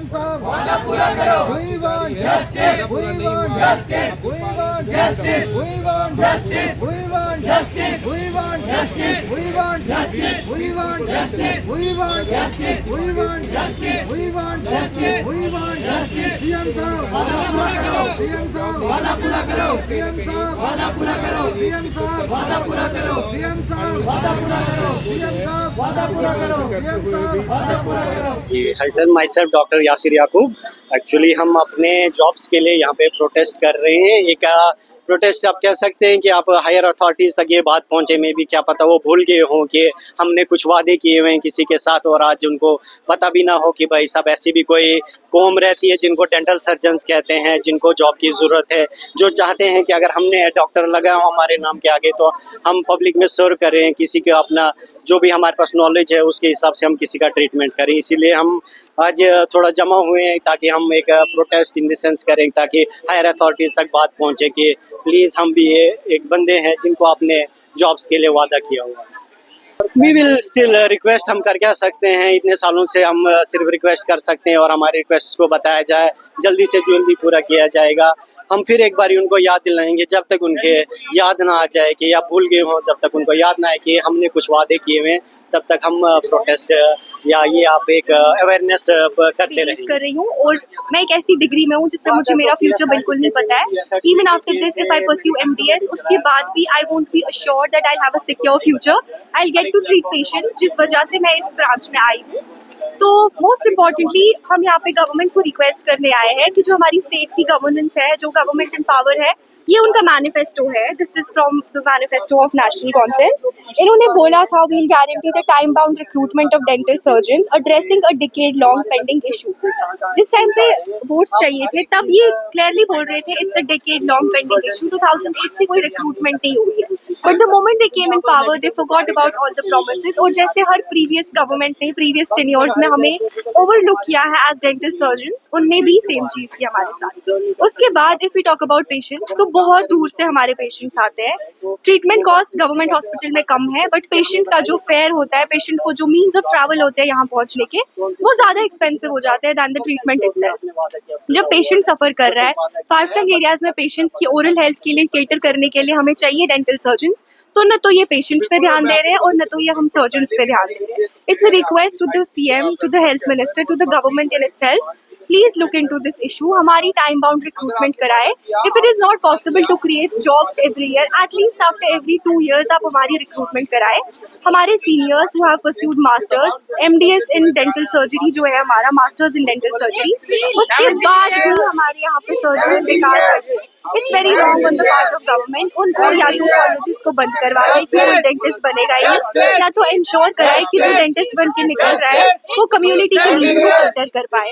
साहब वादा पूरा करो। We want Justice. we want Justice. we want Justice. we want Justice. we want Justice. we want Justice. we want Justice. we want Justice. we want Justice. we want Justice. we want Justice. we want Justice. CM साहब वादा पूरा करो। CM साहब वादा पूरा करो। CM साहब वादा पूरा करो। सीएम साहब वादा पूरा करो। सीएम साहब वादा पूरा करो। सीएम साहब वादा पूरा करो। सीएम साहब वादा पूरा करो। जी hi sir, my self doctor Yasir Yaqoob. Actually हम अपने जॉब्स के लिए यहाँ पे प्रोटेस्ट कर रहे हैं। एक प्रोटेस्ट आप कह सकते हैं कि आप हायर अथॉरिटीज़ तक ये बात पहुँचे, में भी क्या पता वो भूल गए हों कि हमने कुछ वादे किए हुए हैं किसी के साथ, और आज उनको पता भी ना हो कि भाई साहब ऐसी भी कोई कौम रहती है जिनको डेंटल सर्जन्स कहते हैं, जिनको जॉब की ज़रूरत है, जो चाहते हैं कि अगर हमने डॉक्टर लगाया हो हमारे नाम के आगे तो हम पब्लिक में सर्व करें, किसी का अपना जो भी हमारे पास नॉलेज है उसके हिसाब से हम किसी का ट्रीटमेंट करें। इसीलिए हम आज थोड़ा जमा हुए हैं ताकि हम एक प्रोटेस्ट इन द सेंस करें, ताकि हायर अथॉरिटीज़ तक बात पहुँचे कि प्लीज़ हम भी ये एक बंदे हैं जिनको आपने जॉब्स के लिए वादा किया हुआ है। वी विल स्टिल रिक्वेस्ट, हम कर क्या सकते हैं, इतने सालों से हम सिर्फ रिक्वेस्ट कर सकते हैं और हमारे रिक्वेस्ट को बताया जाए, जल्दी से जल्दी पूरा किया जाएगा। हम फिर एक बार उनको याद दिलाएंगे, जब तक उनके याद ना आ जाए कि या भूल गए हों, जब तक उनको याद ना आए कि हमने कुछ वादे किए हुए, तब तक हम प्रोटेस्ट या ये आप एक अवेयरनेस करते रहेंगे। कर रही हूँ और मैं एक ऐसी डिग्री में हूँ जिसमें मुझे मेरा फ्यूचर बिल्कुल नहीं पता है। Even after this if I pursue MDS, उसके बाद भी I won't be assured that I have a secure future. I will get to treat patients, जिस वजह से मैं इस ब्रांच में आई हूँ। तो मोस्ट इम्पॉर्टेंटली हम यहाँ पे गवर्नमेंट को रिक्वेस्ट करने आए हैं कि जो हमारी स्टेट की गवर्नेंस है, जो गवर्नमेंट इन पावर है, ये उनका मैनिफेस्टो है। This is from the manifesto of national conference. इन्होंने बोला था we'll guarantee the time bound recruitment of dental surgeons addressing a decade long pending issue. जिस टाइम पे वोट्स चाहिए थे तब ये क्लियरली बोल रहे थे it's a decade long pending issue. 2008 से कोई रिक्रूटमेंट नहीं हुई है, but the moment they came in power they forgot about all the promises. और जैसे हर प्रीवियस गवर्नमेंट ने प्रीवियस टेन्योर्स में हमें ओवरलुक किया है एज डेंटल सर्जन्स, उनने भी सेम चीज की हमारे साथ। उसके बाद if we talk about patients, तो बहुत दूर से हमारे पेशेंट्स आते हैं। ट्रीटमेंट कॉस्ट गवर्नमेंट हॉस्पिटल में कम है, बट पेशेंट का जो फेयर होता है, पेशेंट को जो मीन्स ऑफ ट्रैवल होते हैं यहाँ पहुँचने के, वो ज्यादा एक्सपेंसिव हो जाते हैं दैन द ट्रीटमेंट इटसेल्फ। जब पेशेंट सफर कर रहा है फार फ्लंग एरियाज में, पेशेंट्स की ओरल हेल्थ के लिए केटर करने के लिए हमें चाहिए डेंटल सर्जन्स, तो न तो ये पेशेंट्स पे ध्यान दे रहे हैं और न तो ये हम सर्जन्स पे ध्यान दे रहे हैं। It's a request to the CM, to the health minister, to the government in itself, please look into this issue. हमारी टाइम बाउंड रिक्रूटमेंट कराए। If it is not possible to create jobs every year, at least after every 2 years आप हमारी recruitment कराए। हमारे seniors who have pursued masters MDS in dental surgery, जो है हमारा masters in dental surgery, उसके बाद भी हमारे यहाँ पे सर्जन बेकार कर रहे हैं। It's very wrong on the part of government. उनको या तो कॉलेजेस को बंद करवा दे कि कोई डेंटिस्ट बनेगा ही नहीं, या तो इंश्योर कराए कि जो डेंटिस्ट बन के निकल रहा है वो कम्युनिटी की नीड्स को कैटर कर पाए।